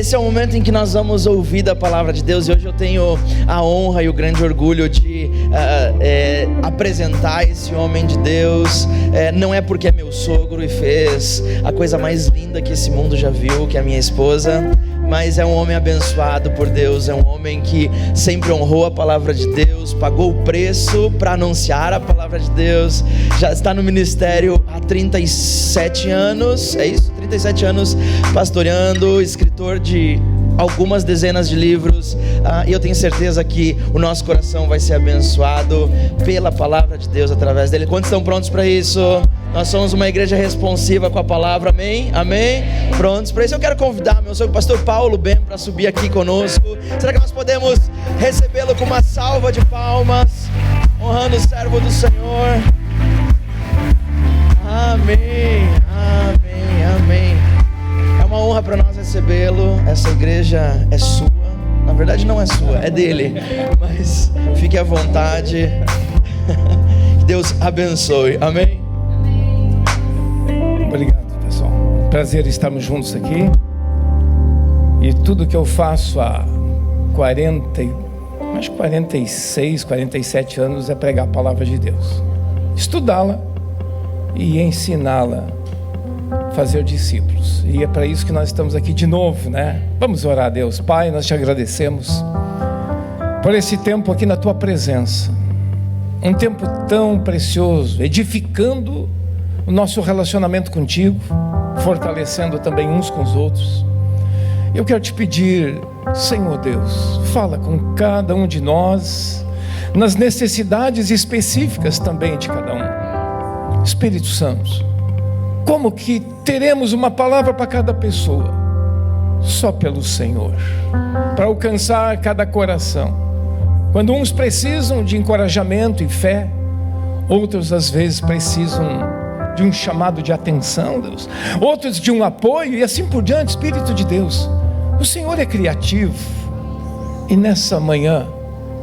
Esse é o momento em que nós vamos ouvir da palavra de Deus, e hoje eu tenho a honra e o grande orgulho de apresentar esse homem de Deus. Não é porque é meu sogro e fez a coisa mais linda que esse mundo já viu, que é a minha esposa, mas é um homem abençoado por Deus, é um homem que sempre honrou a palavra de Deus, pagou o preço para anunciar a palavra de Deus, já está no ministério há 37 anos, é isso? 37 anos pastoreando, escritor de algumas dezenas de livros, e eu tenho certeza que o nosso coração vai ser abençoado pela palavra de Deus através dele. Quantos estão prontos para isso? Nós somos uma igreja responsiva com a palavra, amém? Amém? Prontos para isso? Eu quero convidar meu sogro, pastor Paulo Ben, para subir aqui conosco. Será que nós podemos recebê-lo com uma salva de palmas, honrando o servo do Senhor? Amém, amém, amém. É uma honra para nós recebê-lo. Essa igreja é sua. Na verdade não é sua, é dele, mas fique à vontade. Que Deus abençoe, amém? Obrigado, pessoal. Prazer estarmos juntos aqui. E tudo que eu faço há 46, 47 anos é pregar a palavra de Deus, estudá-la e ensiná-la, fazer discípulos. E é para isso que nós estamos aqui de novo, né? Vamos orar a Deus. Pai, nós te agradecemos por esse tempo aqui na tua presença, um tempo tão precioso, edificando o nosso relacionamento contigo, fortalecendo também uns com os outros. Eu quero te pedir, Senhor Deus, fala com cada um de nós, nas necessidades específicas também de cada um. Espírito Santo, como que teremos uma palavra para cada pessoa? Só pelo Senhor, para alcançar cada coração. Quando uns precisam de encorajamento e fé, outros às vezes precisam de um chamado de atenção, Deus, outros de um apoio e assim por diante. Espírito de Deus, o Senhor é criativo, e nessa manhã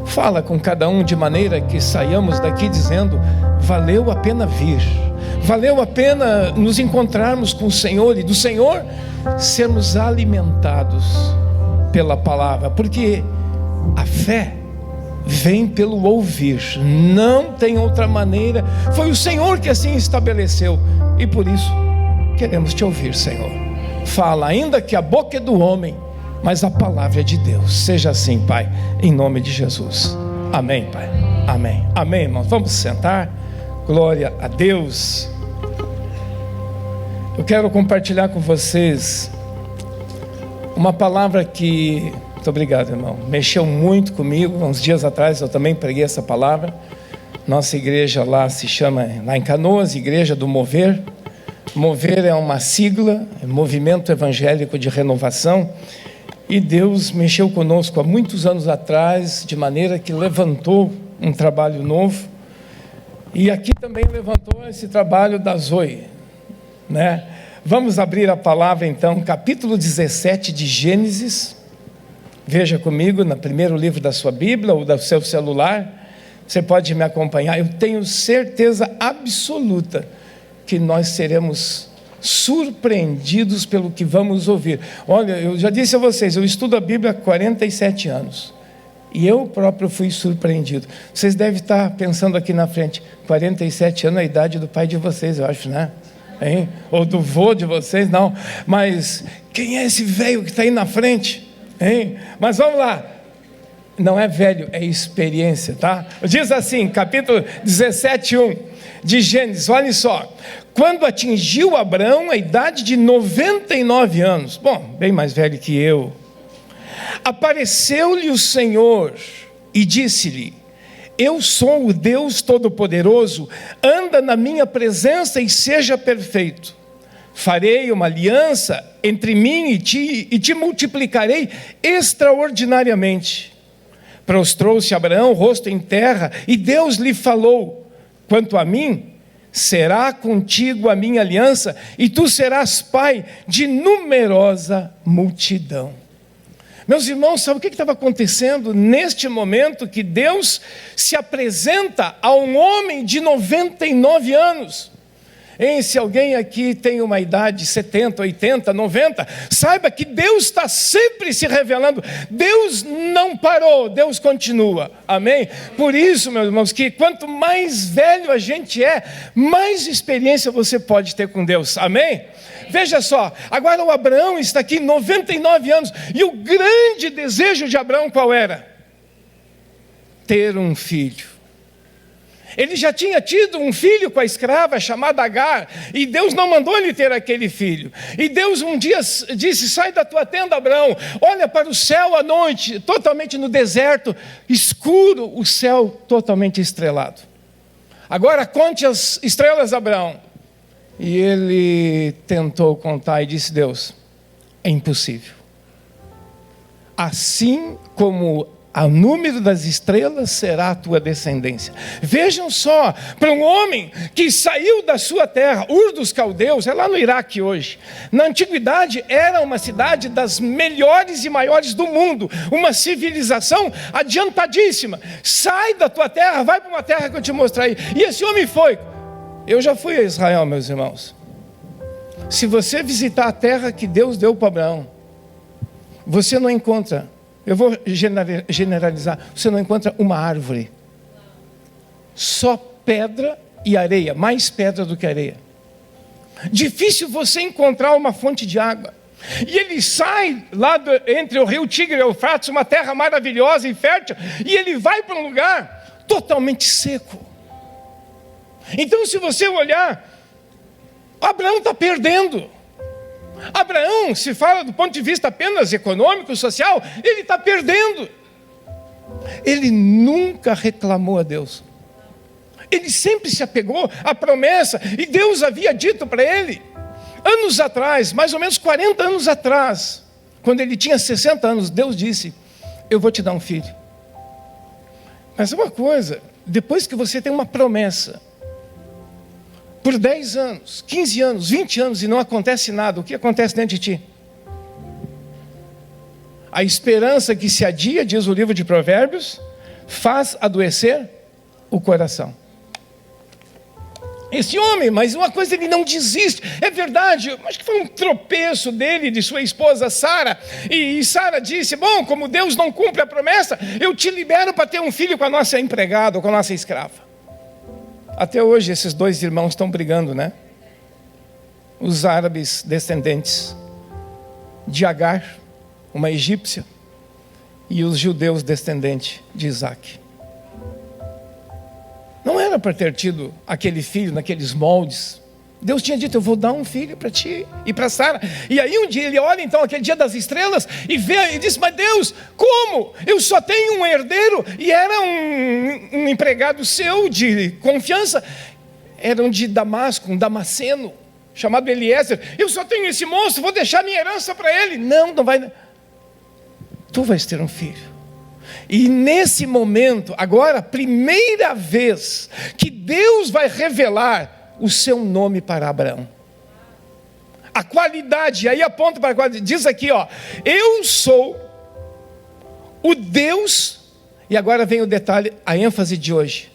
fala com cada um de maneira que saiamos daqui dizendo: valeu a pena vir, valeu a pena nos encontrarmos com o Senhor, e do Senhor sermos alimentados pela palavra, porque a fé vem pelo ouvir, não tem outra maneira. Foi o Senhor que assim estabeleceu, e por isso queremos te ouvir, Senhor. Fala, ainda que a boca é do homem, mas a palavra é de Deus. Seja assim, Pai, em nome de Jesus. Amém, Pai. Amém. Amém, irmãos. Vamos sentar. Glória a Deus. Eu quero compartilhar com vocês uma palavra que, muito obrigado, irmão, mexeu muito comigo. Uns dias atrás eu também preguei essa palavra. Nossa igreja lá se chama, lá em Canoas, Igreja do Mover. Mover é uma sigla, é Movimento Evangélico de Renovação. E Deus mexeu conosco há muitos anos atrás, de maneira que levantou um trabalho novo. E aqui também levantou esse trabalho da Zoe, né? Vamos abrir a palavra então, capítulo 17 de Gênesis. Veja comigo no primeiro livro da sua Bíblia ou do seu celular. Você pode me acompanhar. Eu tenho certeza absoluta que nós seremos surpreendidos pelo que vamos ouvir. Olha, eu já disse a vocês, eu estudo a Bíblia há 47 anos. E eu próprio fui surpreendido. Vocês devem estar pensando aqui na frente, 47 anos é a idade do pai de vocês, eu acho, né? Hein? Ou do vô de vocês, não. Mas quem é esse velho que está aí na frente? Hein? Mas vamos lá. Não é velho, é experiência, tá? Diz assim, capítulo 17:1 de Gênesis, olha só. Quando atingiu Abrão a idade de 99 anos, bom, bem mais velho que eu, apareceu-lhe o Senhor e disse-lhe: eu sou o Deus Todo-Poderoso, anda na minha presença e seja perfeito. Farei uma aliança entre mim e te multiplicarei extraordinariamente. Prostrou-se Abraão, rosto em terra, e Deus lhe falou: quanto a mim, será contigo a minha aliança, e tu serás pai de numerosa multidão. Meus irmãos, sabe o que estava acontecendo neste momento que Deus se apresenta a um homem de 99 anos? Se alguém aqui tem uma idade 70, 80, 90, saiba que Deus está sempre se revelando. Deus não parou, Deus continua. Amém? Por isso, meus irmãos, que quanto mais velho a gente é, mais experiência você pode ter com Deus. Amém? Veja só, agora o Abraão está aqui 99 anos, e o grande desejo de Abraão qual era? Ter um filho. Ele já tinha tido um filho com a escrava chamada Agar, e Deus não mandou ele ter aquele filho. E Deus um dia disse: sai da tua tenda, Abraão, olha para o céu à noite, totalmente no deserto, escuro, o céu totalmente estrelado. Agora conte as estrelas, Abraão. E ele tentou contar e disse: Deus, é impossível. Assim como o número das estrelas será a tua descendência. Vejam só, para um homem que saiu da sua terra, Ur dos Caldeus, é lá no Iraque hoje. Na antiguidade era uma cidade das melhores e maiores do mundo, uma civilização adiantadíssima. Sai da tua terra, vai para uma terra que eu te mostrarei. E esse homem foi. Eu já fui a Israel, meus irmãos. Se você visitar a terra que Deus deu para Abraão, você não encontra, eu vou generalizar, você não encontra uma árvore. Só pedra e areia, mais pedra do que areia. Difícil você encontrar uma fonte de água. E ele sai lá entre o rio Tigre e o Eufrates, uma terra maravilhosa e fértil, e ele vai para um lugar totalmente seco. Então, se você olhar, Abraão está perdendo. Abraão, se fala do ponto de vista apenas econômico, social, ele está perdendo. Ele nunca reclamou a Deus. Ele sempre se apegou à promessa, e Deus havia dito para ele, anos atrás, mais ou menos 40 anos atrás, quando ele tinha 60 anos, Deus disse: eu vou te dar um filho. Mas uma coisa, depois que você tem uma promessa, por 10 anos, 15 anos, 20 anos e não acontece nada, o que acontece dentro de ti? A esperança que se adia, diz o livro de Provérbios, faz adoecer o coração. Esse homem, mas uma coisa, ele não desiste. É verdade, acho que foi um tropeço dele, de sua esposa Sara. E Sara disse: bom, como Deus não cumpre a promessa, eu te libero para ter um filho com a nossa empregada, ou com a nossa escrava. Até hoje esses dois irmãos estão brigando, né? Os árabes descendentes de Agar, uma egípcia, e os judeus descendentes de Isaac. Não era para ter tido aquele filho naqueles moldes. Deus tinha dito: eu vou dar um filho para ti e para Sara. E aí um dia ele olha então aquele dia das estrelas e vê e diz: mas Deus, como? Eu só tenho um herdeiro. E era um empregado seu de confiança. Era um de Damasco, um damasceno, chamado Eliezer. Eu só tenho esse moço, vou deixar minha herança para ele. Não vai. Tu vais ter um filho. E nesse momento, agora, primeira vez que Deus vai revelar o seu nome para Abraão. A qualidade, aí aponta para a qualidade, diz aqui, ó: eu sou o Deus, e agora vem o detalhe, a ênfase de hoje,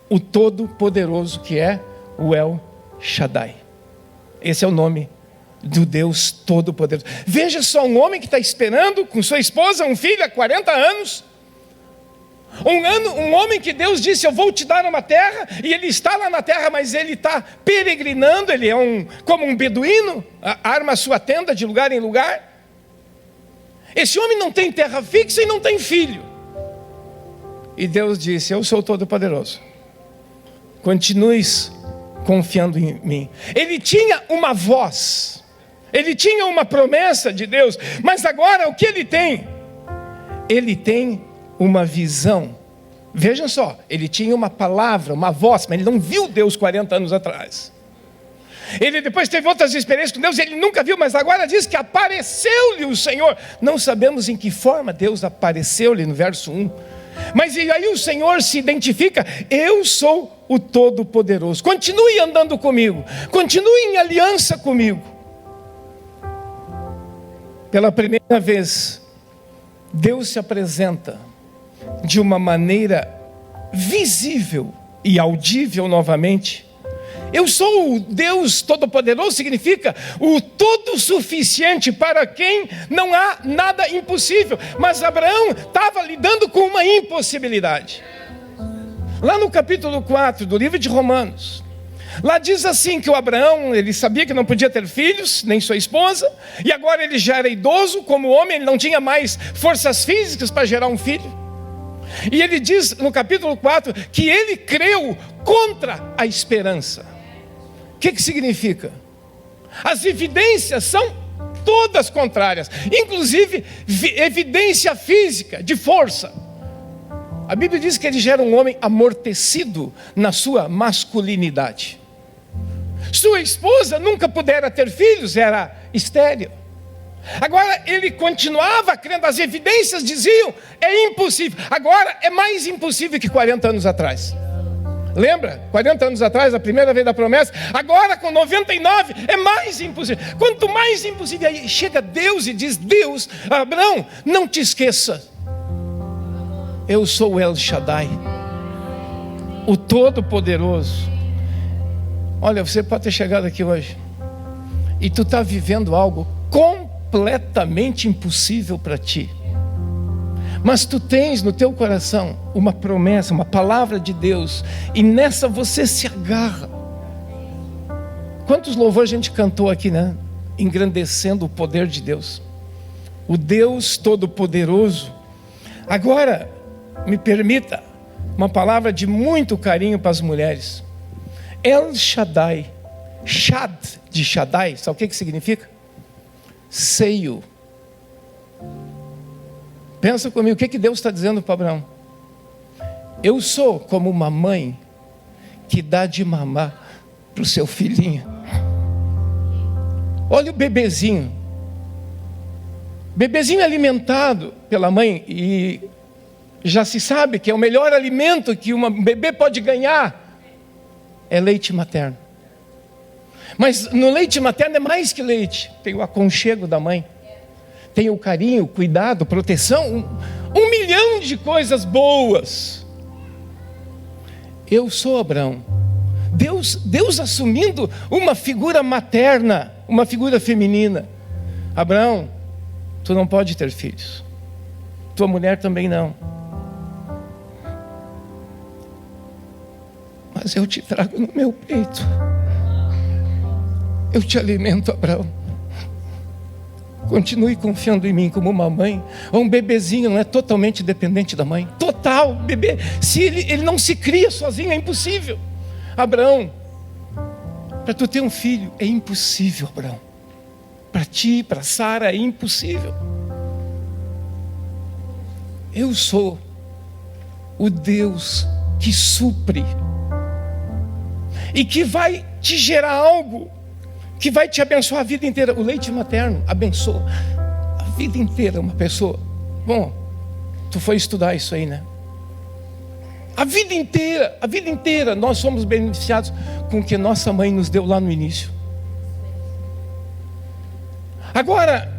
o Todo-Poderoso, que é o El Shaddai. Esse é o nome do Deus Todo-Poderoso. Veja só, um homem que está esperando com sua esposa um filho há 40 anos, um homem que Deus disse: eu vou te dar uma terra, e ele está lá na terra, mas ele está peregrinando, ele é como um beduíno, arma a sua tenda de lugar em lugar. Esse homem não tem terra fixa e não tem filho. E Deus disse: eu sou o Todo-Poderoso, continues confiando em mim. Ele tinha uma voz, ele tinha uma promessa de Deus, mas agora o que ele tem? Ele tem uma visão. Vejam só, ele tinha uma palavra, uma voz, mas ele não viu Deus 40 anos atrás. Ele depois teve outras experiências com Deus, ele nunca viu, mas agora diz que apareceu-lhe o Senhor. Não sabemos em que forma Deus apareceu-lhe no verso 1. Mas e aí o Senhor se identifica: eu sou o Todo-Poderoso. Continue andando comigo, continue em aliança comigo. Pela primeira vez, Deus se apresenta de uma maneira visível e audível novamente, Eu sou o Deus Todo-Poderoso, significa o todo-suficiente para quem não há nada impossível. Mas Abraão estava lidando com uma impossibilidade. Lá no capítulo 4 do livro de Romanos, lá diz assim que o Abraão, ele sabia que não podia ter filhos, nem sua esposa, e agora ele já era idoso, como homem, ele não tinha mais forças físicas para gerar um filho. E ele diz no capítulo 4 que ele creu contra a esperança. O que significa? As evidências são todas contrárias, inclusive evidência física, de força. A Bíblia diz que ele já era um homem amortecido na sua masculinidade. Sua esposa nunca pudera ter filhos, era estéril. Agora ele continuava crendo, as evidências diziam, é impossível. Agora é mais impossível que 40 anos atrás. Lembra? 40 anos atrás, a primeira vez da promessa. Agora com 99 é mais impossível. Quanto mais impossível, aí chega Deus e diz: Deus, Abraão, não te esqueça, eu sou o El Shaddai, o Todo-Poderoso. Olha, você pode ter chegado aqui hoje e tu está vivendo algo completamente impossível para ti, mas tu tens no teu coração uma promessa, uma palavra de Deus, e nessa você se agarra. Quantos louvores a gente cantou aqui, né? Engrandecendo o poder de Deus, o Deus Todo-Poderoso. Agora, me permita uma palavra de muito carinho para as mulheres. El Shaddai, Shad de Shaddai, sabe o que significa? Seio. Pensa comigo, o que Deus está dizendo para Abraão? Eu sou como uma mãe que dá de mamar para o seu filhinho. Olha o bebezinho. Bebezinho alimentado pela mãe, e já se sabe que é o melhor alimento que um bebê pode ganhar, é leite materno. Mas no leite materno é mais que leite. Tem o aconchego da mãe, tem o carinho, o cuidado, proteção, um milhão de coisas boas. Eu sou Abraão. Deus assumindo uma figura materna, uma figura feminina. Abraão, tu não pode ter filhos. Tua mulher também não. Mas eu te trago no meu peito. Eu te alimento, Abraão. Continue confiando em mim como uma mãe. Um bebezinho não é totalmente dependente da mãe. Total, bebê. Se ele não se cria sozinho, é impossível. Abraão, para tu ter um filho, é impossível, Abraão. Para ti, para Sara, é impossível. Eu sou o Deus que supre e que vai te gerar algo que vai te abençoar a vida inteira. O leite materno abençoa a vida inteira uma pessoa. Bom, tu foi estudar isso aí, né? A vida inteira nós somos beneficiados com o que nossa mãe nos deu lá no início. Agora,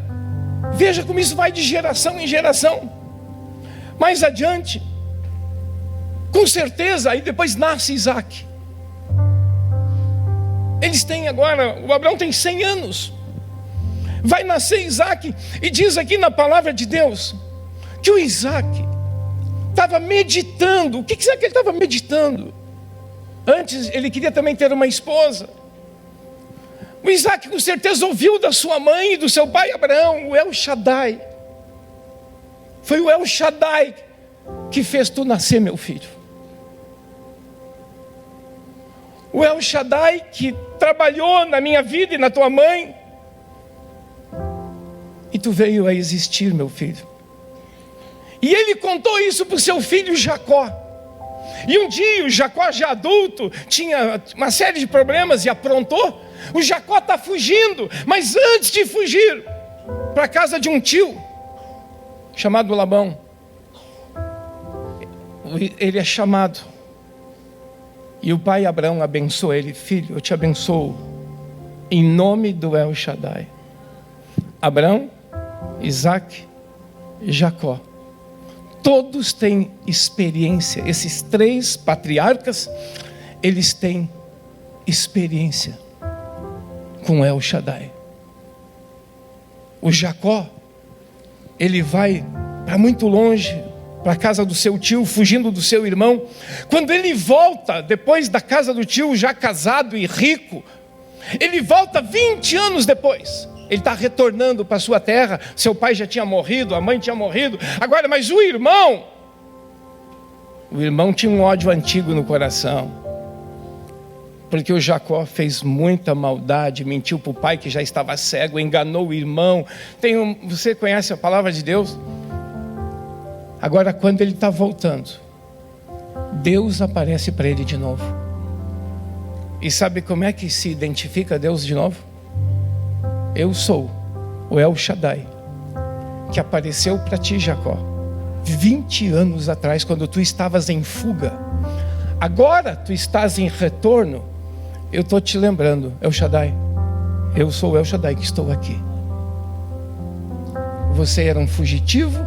veja como isso vai de geração em geração. Mais adiante, com certeza, aí depois nasce Isaac. Eles têm agora, o Abraão tem 100 anos. Vai nascer Isaac, e diz aqui na palavra de Deus que o Isaac estava meditando. O que será que ele estava meditando? Antes ele queria também ter uma esposa. O Isaac com certeza ouviu da sua mãe e do seu pai Abraão, o El Shaddai. Foi o El Shaddai que fez tu nascer, meu filho. O El Shaddai que trabalhou na minha vida e na tua mãe, e tu veio a existir, meu filho. E ele contou isso para o seu filho Jacó. E um dia o Jacó, já adulto, tinha uma série de problemas e aprontou. O Jacó está fugindo, mas antes de fugir para a casa de um tio chamado Labão, ele é chamado. E o pai Abraão abençoa ele: filho, eu te abençoo em nome do El Shaddai. Abraão, Isaac e Jacó, todos têm experiência. Esses 3 patriarcas, eles têm experiência com El Shaddai. O Jacó, ele vai para muito longe, para a casa do seu tio, fugindo do seu irmão. Quando ele volta, depois da casa do tio, já casado e rico, ele volta 20 anos depois. Ele está retornando para sua terra. Seu pai já tinha morrido, a mãe tinha morrido. Agora, mas o irmão tinha um ódio antigo no coração. Porque o Jacó fez muita maldade, mentiu para o pai que já estava cego, enganou o irmão. Você conhece a palavra de Deus? Agora, quando ele está voltando, Deus aparece para ele de novo. E sabe como é que se identifica Deus de novo? Eu sou o El Shaddai, que apareceu para ti, Jacó, 20 anos atrás, quando tu estavas em fuga. Agora tu estás em retorno. Eu estou te lembrando, El Shaddai, eu sou o El Shaddai que estou aqui. Você era um fugitivo,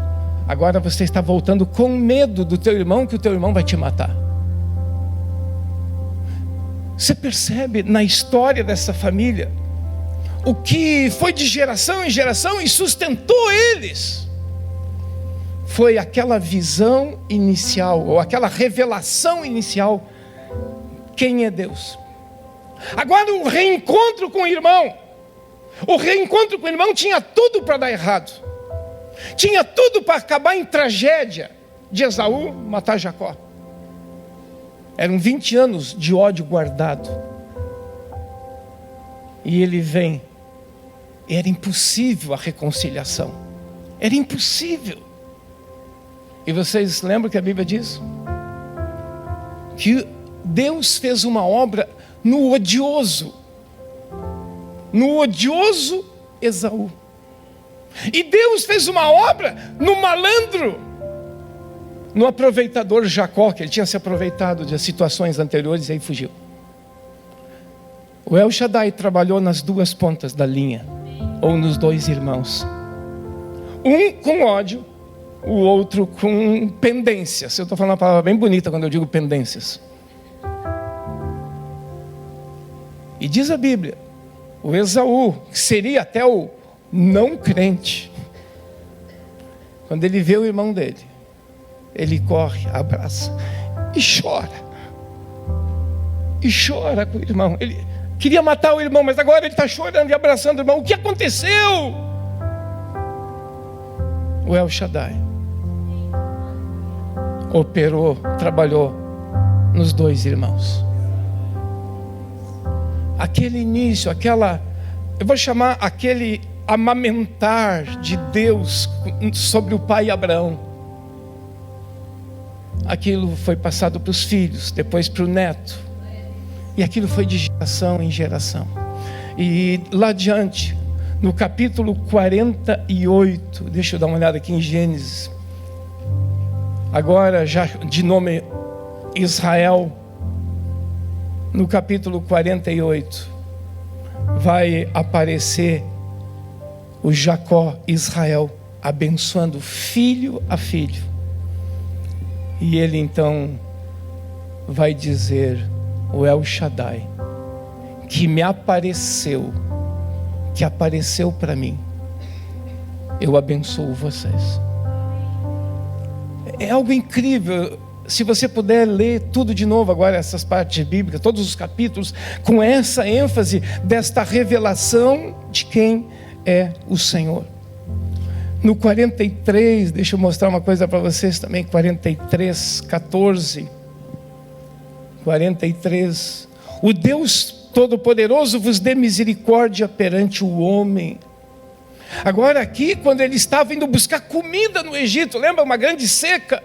agora você está voltando com medo do teu irmão, que o teu irmão vai te matar. Você percebe na história dessa família o que foi de geração em geração e sustentou eles? Foi aquela visão inicial, ou aquela revelação inicial: quem é Deus? Agora o reencontro com o irmão. O reencontro com o irmão tinha tudo para dar errado. Tinha tudo para acabar em tragédia de Esaú matar Jacó. Eram 20 anos de ódio guardado. E ele vem. Era impossível a reconciliação. Era impossível. E vocês lembram que a Bíblia diz? Que Deus fez uma obra no odioso Esaú. E Deus fez uma obra no malandro, no aproveitador Jacó, que ele tinha se aproveitado de situações anteriores e aí fugiu. O El Shaddai trabalhou nas duas pontas da linha, ou nos dois irmãos. Um com ódio, o outro com pendências. Eu estou falando uma palavra bem bonita quando eu digo pendências. E diz a Bíblia, o Esaú, que seria até o não crente, quando ele vê o irmão dele, ele corre, abraça e chora. E chora com o irmão. Ele queria matar o irmão, mas agora ele está chorando e abraçando o irmão. O que aconteceu? O El Shaddai operou, trabalhou nos dois irmãos. Aquele início, eu vou chamar aquele amamentar de Deus sobre o pai Abraão. Aquilo foi passado para os filhos, depois para o neto. E aquilo foi de geração em geração. E lá adiante, no capítulo 48, deixa eu dar uma olhada aqui em Gênesis. Agora já de nome Israel. No capítulo 48, vai aparecer o Jacó, Israel, abençoando filho a filho. E ele então vai dizer, o El Shaddai, que me apareceu, que apareceu para mim, eu abençoo vocês. É algo incrível. Se você puder ler tudo de novo agora, essas partes bíblicas, todos os capítulos, com essa ênfase desta revelação de quem é o Senhor. No 43, deixa eu mostrar uma coisa para vocês também, 43, 14. 43. O Deus Todo-Poderoso vos dê misericórdia perante o homem. Agora aqui, quando ele estava indo buscar comida no Egito, lembra uma grande seca?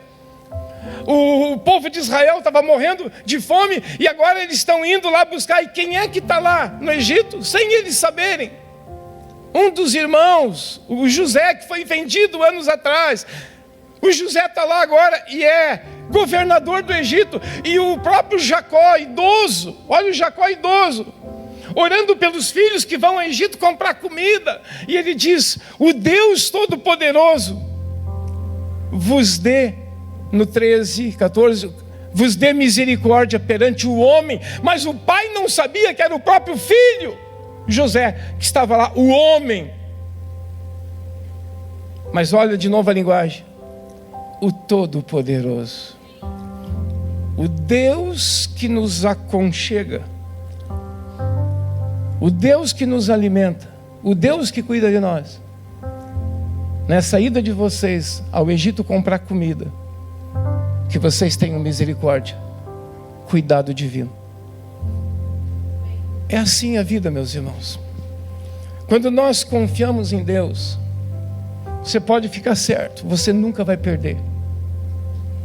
O povo de Israel estava morrendo de fome e agora eles estão indo lá buscar. E quem é que está lá no Egito? Sem eles saberem. Um dos irmãos, o José, que foi vendido anos atrás. O José está lá agora e é governador do Egito. E o próprio Jacó, idoso, olha o Jacó idoso, orando pelos filhos que vão ao Egito comprar comida. E ele diz, o Deus Todo-Poderoso vos dê, no 13, 14, vos dê misericórdia perante o homem. Mas o pai não sabia que era o próprio filho, José, que estava lá, o homem. Mas olha de novo a linguagem. O Todo-Poderoso, o Deus que nos aconchega, o Deus que nos alimenta, o Deus que cuida de nós. Nessa ida de vocês ao Egito comprar comida, que vocês tenham misericórdia, cuidado divino. É assim a vida, meus irmãos. Quando nós confiamos em Deus, você pode ficar certo, você nunca vai perder.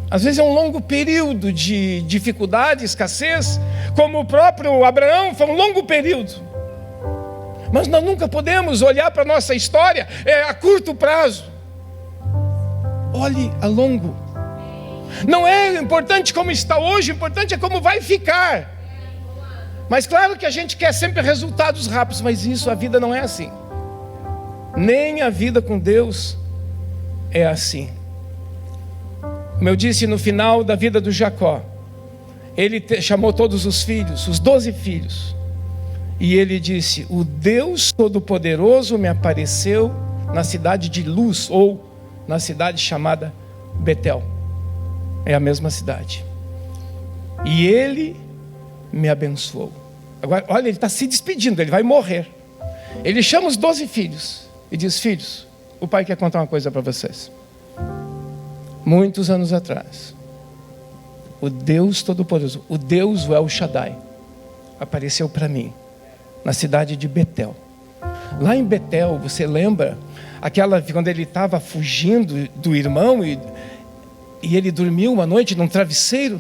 Às vezes é um longo período de dificuldade, escassez, como o próprio Abraão, foi um longo período. Mas nós nunca podemos olhar para a nossa história a curto prazo. Olhe a longo. Não é importante como está hoje, o importante é como vai ficar. Mas claro que a gente quer sempre resultados rápidos, mas isso, a vida não é assim. Nem a vida com Deus é assim. Como eu disse no final da vida do Jacó, ele chamou todos os filhos, os 12 filhos, e ele disse: o Deus Todo-Poderoso me apareceu na cidade de Luz, ou na cidade chamada Betel. É a mesma cidade. E ele me abençoou. Agora, olha, ele está se despedindo, ele vai morrer. Ele chama os 12 filhos e diz: filhos, o pai quer contar uma coisa para vocês. Muitos anos atrás, o Deus Todo-Poderoso, o Deus, o El Shaddai, apareceu para mim na cidade de Betel. Lá em Betel, você lembra aquela quando ele estava fugindo do irmão e ele dormiu uma noite num travesseiro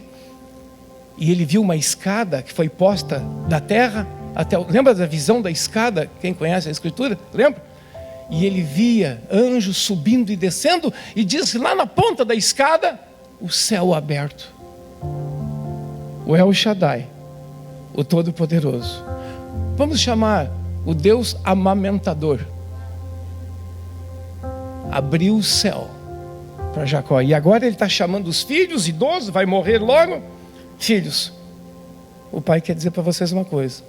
e ele viu uma escada que foi posta da terra até lembra da visão da escada? Quem conhece a Escritura, lembra? E ele via anjos subindo e descendo, e diz que lá na ponta da escada, o céu aberto. O El Shaddai, o Todo-Poderoso, vamos chamar o Deus amamentador, abriu o céu para Jacó. E agora ele está chamando os filhos, idosos, vai morrer logo. Filhos, o pai quer dizer para vocês uma coisa.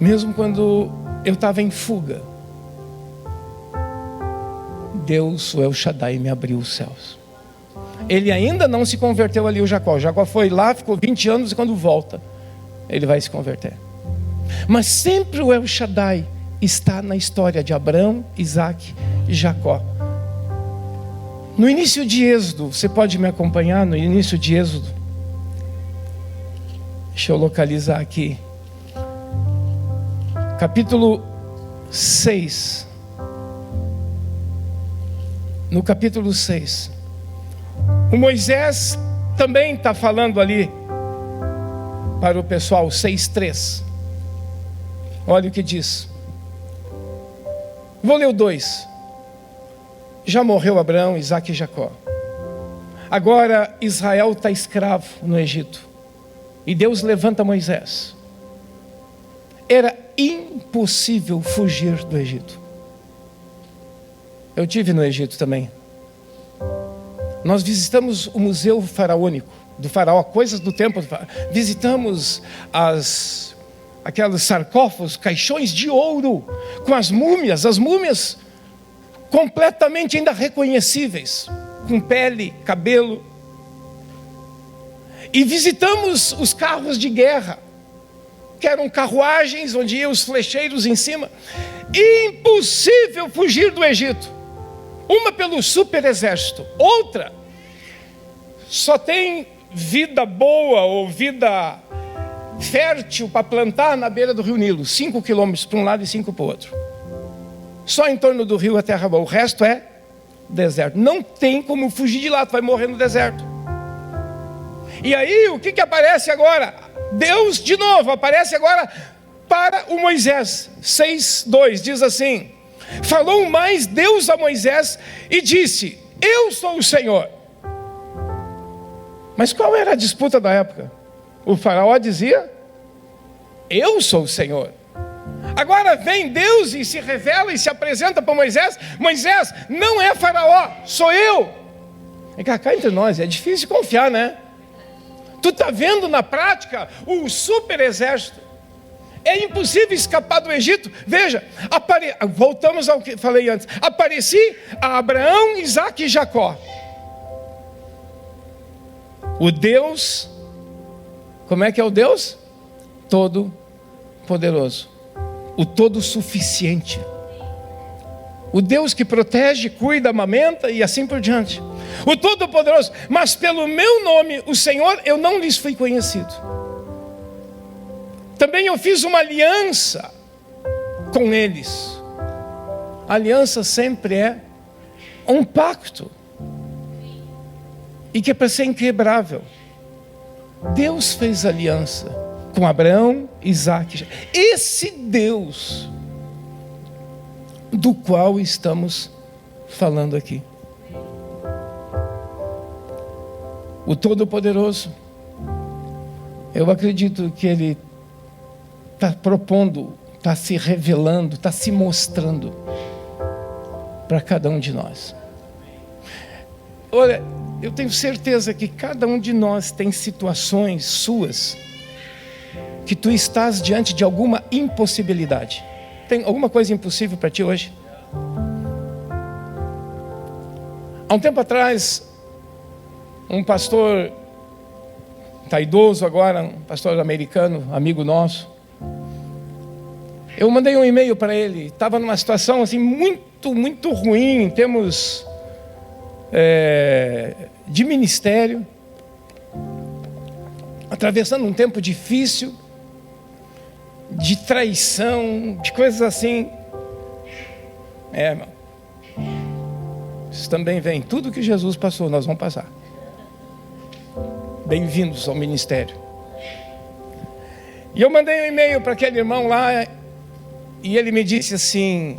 Mesmo quando eu estava em fuga, Deus, o El Shaddai, me abriu os céus. Ele ainda não se converteu ali, o Jacó. O Jacó foi lá, ficou 20 anos, e quando volta, ele vai se converter. Mas sempre o El Shaddai está na história de Abraão, Isaac e Jacó. No início de Êxodo, você pode me acompanhar no início de Êxodo? Deixa eu localizar aqui. Capítulo 6. No capítulo 6, o Moisés também está falando ali para o pessoal, 6:3. Olha o que diz. Vou ler o 2. Já morreu Abraão, Isaac e Jacó. Agora Israel está escravo no Egito. E Deus levanta Moisés. Era impossível fugir do Egito. Eu estive no Egito também. Nós visitamos o Museu Faraônico, do Faraó, coisas do tempo do Faraó. Visitamos aqueles sarcófagos, caixões de ouro, com as múmias completamente ainda reconhecíveis, com pele, cabelo. E visitamos os carros de guerra, que eram carruagens onde iam os flecheiros em cima. Impossível fugir do Egito. Uma pelo super exército, outra só tem vida boa ou vida fértil para plantar na beira do rio Nilo, 5 quilômetros para um lado e 5 para o outro. Só em torno do rio a terra boa, o resto é deserto. Não tem como fugir de lá, tu vai morrer no deserto. E aí o que aparece agora? Deus de novo aparece agora para o Moisés. 6:2 diz assim: falou mais Deus a Moisés e disse: eu sou o Senhor. Mas qual era a disputa da época? O faraó dizia: eu sou o Senhor. Agora vem Deus e se revela e se apresenta para Moisés. Moisés, não é faraó, sou eu. E cá entre nós, é difícil confiar, né? Tu está vendo na prática o super exército. É impossível escapar do Egito. Veja, voltamos ao que falei antes. Apareci a Abraão, Isaque e Jacó. O Deus, como é que é o Deus? Todo-poderoso. O todo-suficiente. O Deus que protege, cuida, amamenta e assim por diante. O Todo-Poderoso. Mas pelo meu nome, o Senhor, eu não lhes fui conhecido. Também eu fiz uma aliança com eles. A aliança sempre é um pacto. E que é para ser inquebrável. Deus fez aliança com Abraão, Isaque. Esse Deus do qual estamos falando aqui. O Todo-Poderoso. Eu acredito que Ele está propondo, está se revelando, está se mostrando para cada um de nós. Olha, eu tenho certeza que cada um de nós tem situações suas que tu estás diante de alguma impossibilidade. Tem alguma coisa impossível para ti hoje? Há um tempo atrás, um pastor, está idoso agora, um pastor americano, amigo nosso, eu mandei um e-mail para ele. Estava numa situação assim muito ruim em termos de ministério, atravessando um tempo difícil, de traição, de coisas assim. Irmão, isso também vem. Tudo que Jesus passou, nós vamos passar. Bem-vindos ao ministério. E eu mandei um e-mail para aquele irmão lá, e ele me disse assim: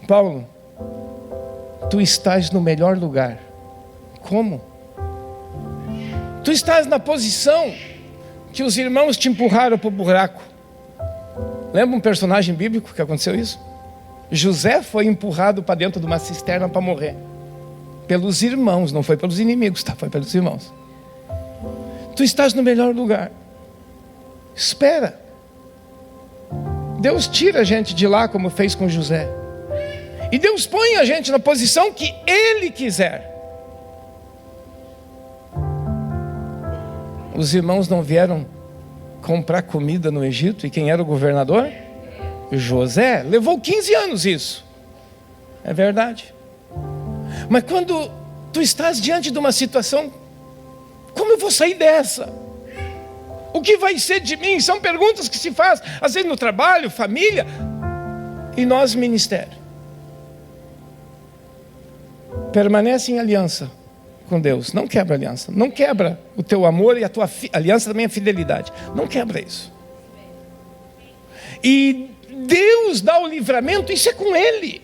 Paulo, tu estás no melhor lugar. Como? Tu estás na posição que os irmãos te empurraram para o buraco. Lembra um personagem bíblico que aconteceu isso? José foi empurrado para dentro de uma cisterna para morrer. Pelos irmãos, não foi pelos inimigos, tá? Foi pelos irmãos. Tu estás no melhor lugar. Espera. Deus tira a gente de lá como fez com José. E Deus põe a gente na posição que Ele quiser. Os irmãos não vieram comprar comida no Egito. E quem era o governador? José. Levou 15 anos isso. É verdade. Mas quando tu estás diante de uma situação, como eu vou sair dessa? O que vai ser de mim? São perguntas que se faz, às vezes no trabalho, família, e nós ministério. Permanece em aliança com Deus. Não quebra a aliança. Não quebra o teu amor e a tua aliança também é fidelidade. Não quebra isso. E Deus dá o livramento, isso é com Ele.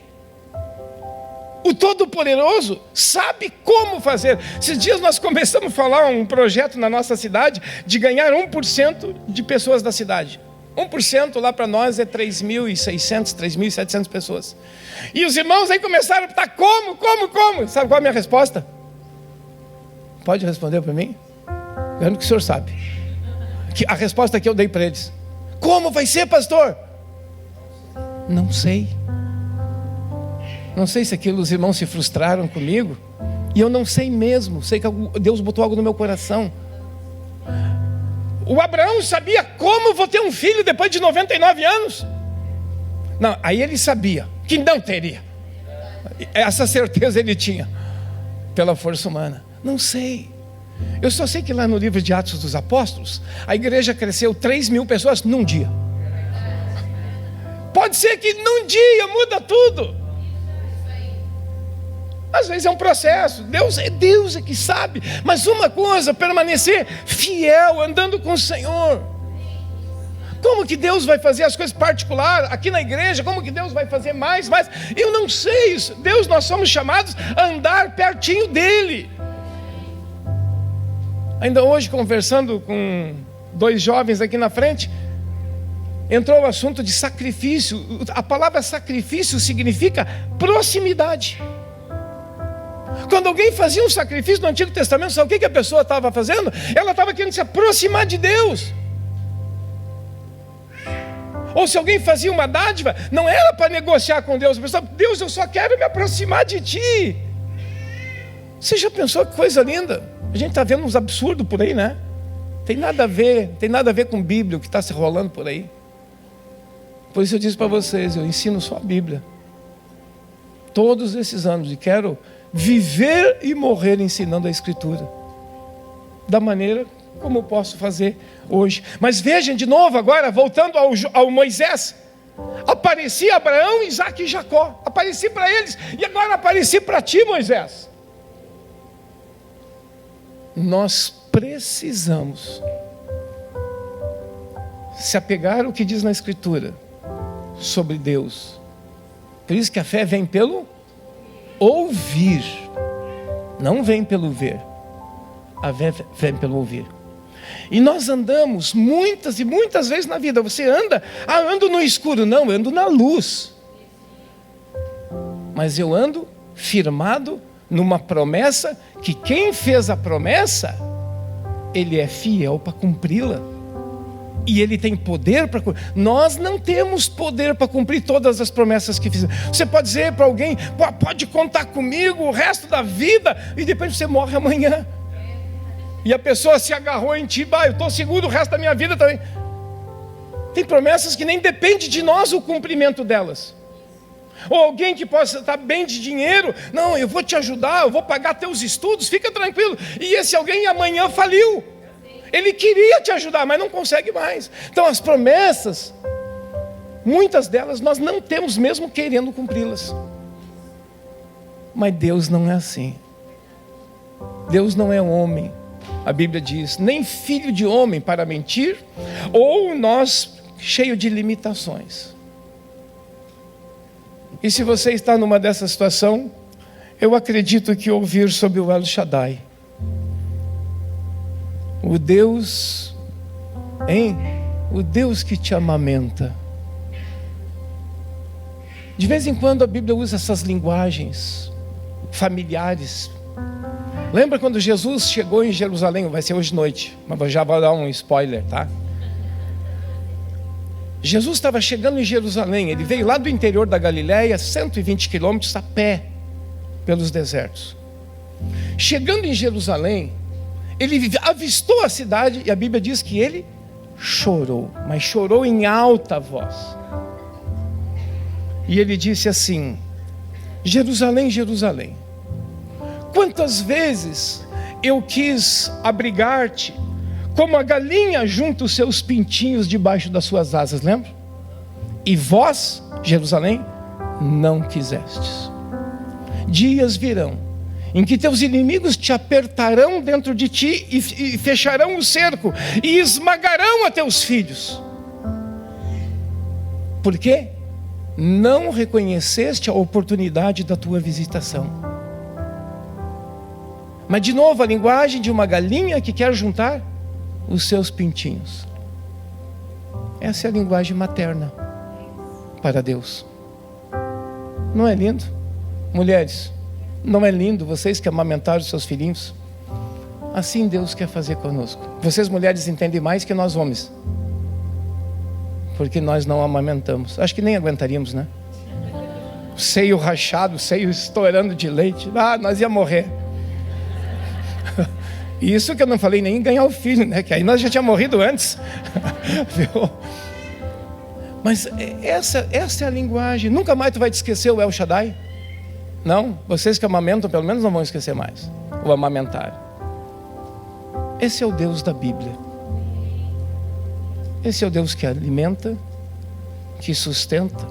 O Todo-Poderoso sabe como fazer. Esses dias nós começamos a falar um projeto na nossa cidade de ganhar 1% de pessoas da cidade. 1% lá para nós é 3.600, 3.700 pessoas. E os irmãos aí começaram a perguntar como? Sabe qual é a minha resposta? Pode responder para mim? Vendo que o senhor sabe. A resposta que eu dei para eles: como vai ser, pastor? Não sei. Não sei se aqueles irmãos se frustraram comigo. E eu não sei mesmo. Sei que Deus botou algo no meu coração. O Abraão sabia como vou ter um filho depois de 99 anos? Não, aí ele sabia que não teria. Essa certeza ele tinha. Pela força humana. Não sei. Eu só sei que lá no livro de Atos dos Apóstolos, a igreja cresceu 3.000 pessoas num dia. Pode ser que num dia muda tudo. Às vezes é um processo. Deus é que sabe. Mas uma coisa, permanecer fiel, andando com o Senhor. Como que Deus vai fazer as coisas particulares aqui na igreja? Como que Deus vai fazer mais? Eu não sei isso. Deus, nós somos chamados a andar pertinho dEle. Ainda hoje, conversando com 2 jovens aqui na frente, entrou o assunto de sacrifício. A palavra sacrifício significa proximidade. Quando alguém fazia um sacrifício no Antigo Testamento, sabe o que a pessoa estava fazendo? Ela estava querendo se aproximar de Deus. Ou se alguém fazia uma dádiva, não era para negociar com Deus. A pessoa, Deus, eu só quero me aproximar de Ti. Você já pensou que coisa linda? A gente está vendo uns absurdos por aí, né? Tem nada a ver com Bíblia, o que está se rolando por aí. Por isso eu disse para vocês, eu ensino só a Bíblia. Todos esses anos, e quero viver e morrer ensinando a Escritura. Da maneira como eu posso fazer hoje. Mas vejam de novo agora, voltando ao Moisés. Apareci Abraão, Isaque e Jacó. Apareci para eles. E agora apareci para ti, Moisés. Nós precisamos se apegar ao que diz na Escritura sobre Deus. Por isso que a fé vem pelo ouvir, não vem pelo ver. A fé vem pelo ouvir. E nós andamos muitas e muitas vezes na vida. Você ando no escuro. Não, eu ando na luz. Mas eu ando firmado numa promessa, que quem fez a promessa, ele é fiel para cumpri-la. E ele tem poder para cumprir. Nós não temos poder para cumprir todas as promessas que fizemos. Você pode dizer para alguém, pode contar comigo o resto da vida, e depois você morre amanhã. E a pessoa se agarrou em ti, eu estou seguro o resto da minha vida também. Tem promessas que nem depende de nós o cumprimento delas. Ou alguém que possa estar bem de dinheiro, não, eu vou te ajudar, eu vou pagar teus estudos, fica tranquilo. E esse alguém amanhã faliu. Ele queria te ajudar, mas não consegue mais. Então as promessas, muitas delas nós não temos mesmo querendo cumpri-las. Mas Deus não é assim. Deus não é homem. A Bíblia diz, nem filho de homem para mentir, ou nós cheio de limitações. E se você está numa dessa situação, eu acredito que ouvir sobre o El Shaddai, o Deus, o Deus que te amamenta. De vez em quando a Bíblia usa essas linguagens familiares. Lembra quando Jesus chegou em Jerusalém? Vai ser hoje de noite, mas já vou dar um spoiler, tá? Jesus estava chegando em Jerusalém. Ele veio lá do interior da Galileia, 120 quilômetros a pé, pelos desertos. Chegando em Jerusalém, ele avistou a cidade, e a Bíblia diz que ele chorou, mas chorou em alta voz. E ele disse assim: Jerusalém, Jerusalém, quantas vezes eu quis abrigar-te, como a galinha junta os seus pintinhos debaixo das suas asas, lembra? E vós, Jerusalém, não quisestes. Dias virão em que teus inimigos te apertarão dentro de ti e fecharão o cerco e esmagarão a teus filhos. Por quê? Não reconheceste a oportunidade da tua visitação. Mas de novo, a linguagem de uma galinha que quer juntar os seus pintinhos. Essa é a linguagem materna para Deus. Não é lindo? Mulheres, não é lindo vocês que amamentaram os seus filhinhos? Assim Deus quer fazer conosco. Vocês mulheres entendem mais que nós homens, porque nós não amamentamos. Acho que nem aguentaríamos, né? Seio rachado, seio estourando de leite. Nós ia morrer. Isso que eu não falei nem em ganhar o filho, né? Que aí nós já tínhamos morrido antes. Viu? Mas essa é a linguagem. Nunca mais tu vai te esquecer o El Shaddai? Não? Vocês que amamentam pelo menos não vão esquecer mais o amamentar. Esse é o Deus da Bíblia. Esse é o Deus que alimenta, que sustenta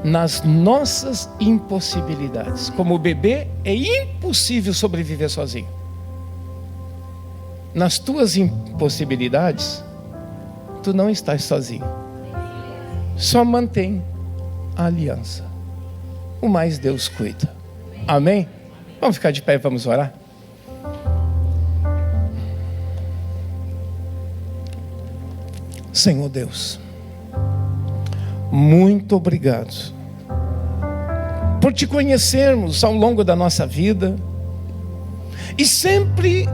nas nossas impossibilidades. Como o bebê é impossível sobreviver sozinho. Nas tuas impossibilidades, tu não estás sozinho. Só mantém a aliança. O mais Deus cuida. Amém? Vamos ficar de pé e vamos orar? Senhor Deus, muito obrigado por te conhecermos ao longo da nossa vida, e sempre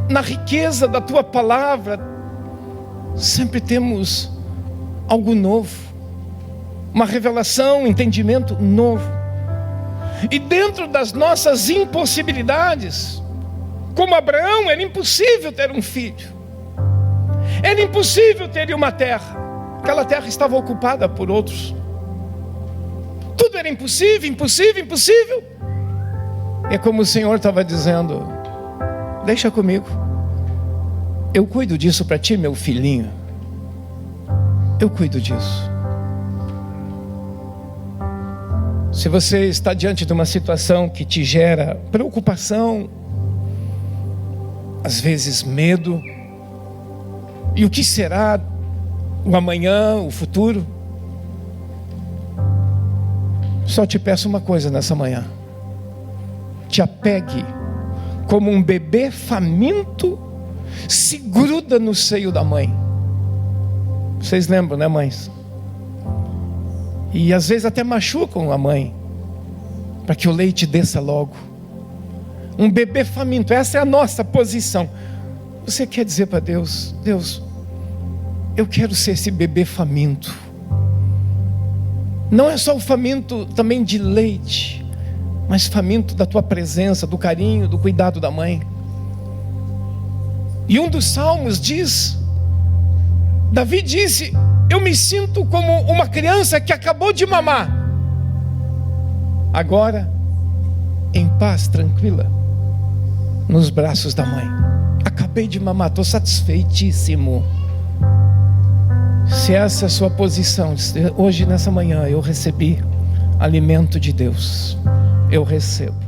na riqueza da tua palavra, sempre temos algo novo, uma revelação, um entendimento novo. E dentro das nossas impossibilidades, como Abraão, era impossível ter um filho, era impossível ter uma terra, aquela terra estava ocupada por outros. Tudo era impossível, impossível, impossível. É como o Senhor estava dizendo: deixa comigo, eu cuido disso para ti, meu filhinho. Eu cuido disso. Se você está diante de uma situação que te gera preocupação, às vezes medo, e o que será o amanhã, o futuro? Só te peço uma coisa nessa manhã: te apegue como um bebê faminto se gruda no seio da mãe. Vocês lembram, né, mães? E às vezes até machucam a mãe, para que o leite desça logo. Um bebê faminto, essa é a nossa posição. Você quer dizer para Deus: Deus, eu quero ser esse bebê faminto. Não é só o faminto também de leite, mas faminto da tua presença, do carinho, do cuidado da mãe. E um dos salmos diz, Davi disse: eu me sinto como uma criança que acabou de mamar, agora em paz, tranquila, nos braços da mãe. Acabei de mamar, estou satisfeitíssimo. Se essa é a sua posição, hoje nessa manhã eu recebi alimento de Deus, eu recebo.